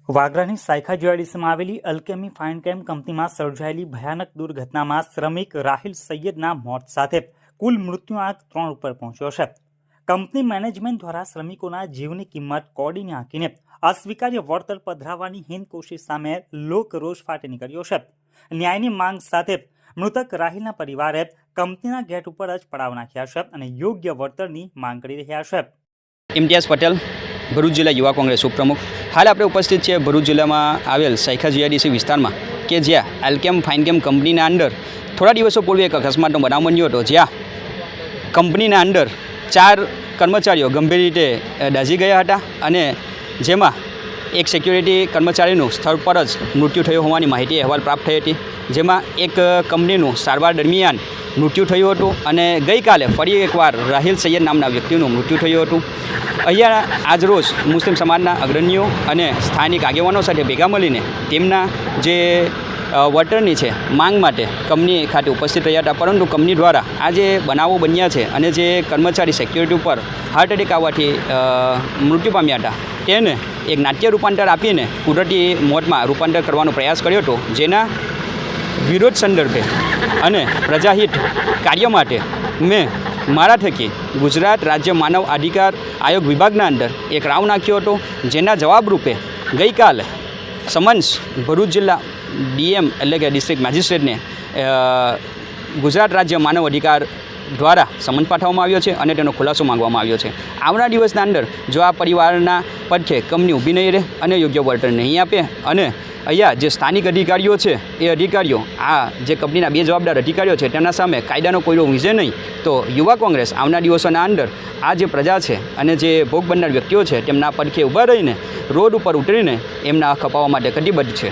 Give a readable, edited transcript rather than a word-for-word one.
વાગરાની સાયખા જ્વેલરીસમાં આવેલી અલ્કેમી ફાઇન કેમ કંપનીમાં સર્જાયેલી ભયાનક દુર્ઘટનામાં શ્રમિક રાહિલ સૈયદના મોત સાથે કુલ મૃત્યુઆંક 3 ઉપર પહોંચ્યો છે। કંપની મેનેજમેન્ટ દ્વારા શ્રમિકોના જીવની કિંમત કોડીને આંકીને અસ્વીકાર્ય વળતર પધરાવવાની હીન કોશિશ સામે લોકરોષ ફાટી નીકળ્યો છે। ન્યાયની માંગ સાથે મૃતક રાહિલના પરિવારે કંપનીના ગેટ ઉપર જ પડાવ નાખ્યા છે અને યોગ્ય વળતરની માંગ કરી રહ્યા છે। ઇમ્તિયાઝ પટેલ, ભરૂચ જિલ્લા યુવા કોંગ્રેસ ઉપપ્રમુખ। હાલ આપણે ઉપસ્થિત છીએ ભરૂચ જિલ્લામાં આવેલ સાયખા જીઆઈડીસી વિસ્તારમાં કે જ્યાં આલ્કેમ ફાઇનકેમ કંપનીના અંદર થોડા દિવસો પૂર્વે એક અકસ્માતનો બનાવ બન્યો હતો, જ્યાં કંપનીના અંદર 4 કર્મચારીઓ ગંભીર રીતે દાઝી ગયા હતા અને જેમાં એક સિક્યુરિટી કર્મચારીનું સ્થળ પર જ મૃત્યુ થયું હોવાની માહિતી અહેવાલ પ્રાપ્ત થઈ હતી, જેમાં એક કંપનીનું સારવાર દરમિયાન મૃત્યુ થયું હતું અને ગઈકાલે ફરી એકવાર રાહિલ સૈયદ નામના વ્યક્તિનું મૃત્યુ થયું હતું। અહીંયા આજરોજ મુસ્લિમ સમાજના અગ્રણીઓ અને સ્થાનિક આગેવાનો સાથે ભેગા મળીને તેમના જે વળતરની છે માંગ માટે કંપની ખાતે ઉપસ્થિત રહ્યા હતા, પરંતુ કંપની દ્વારા આ જે બનાવો બન્યા છે અને જે કર્મચારી સિક્યુરિટી ઉપર હાર્ટ એટેક આવવાથી મૃત્યુ પામ્યા હતા તેને એક નાટ્ય રૂપાંતર આપીને કુદરતી મોતમાં રૂપાંતર કરવાનો પ્રયાસ કર્યો હતો, જેના વિરોધ સંદર્ભે અને પ્રજાહિત કાર્ય માટે મેં મારા થકી ગુજરાત રાજ્ય માનવ અધિકાર આયોગ વિભાગના અંદર એક રાવ નાખ્યો હતો, જેના જવાબરૂપે ગઈકાલે સમન્સ ભરૂચ જિલ્લા ડીએમ એટલે કે ડિસ્ટ્રિક્ટ મેજિસ્ટ્રેટને ગુજરાત રાજ્ય માનવ અધિકાર દ્વારા સમન્સ પાઠવવામાં આવ્યો છે અને તેનો ખુલાસો માંગવામાં આવ્યો છે। આવનાર દિવસના અંદર જો આ પરિવારના પડખે કંપની ઊભી નહીં રહે અને યોગ્ય વળતર નહીં આપે અને અહીંયા જે સ્થાનિક અધિકારીઓ છે એ અધિકારીઓ આ જે કંપનીના 2 જવાબદાર અધિકારીઓ છે તેના સામે કાયદાનો કોઈનો વિજય નહીં, તો યુવા કોંગ્રેસ આવનાર દિવસોના અંદર આ જે પ્રજા છે અને જે ભોગ બનનાર વ્યક્તિઓ છે તેમના પડખે ઊભા રહીને રોડ ઉપર ઉતરીને એમના હક અપાવવા માટે કટિબદ્ધ છે।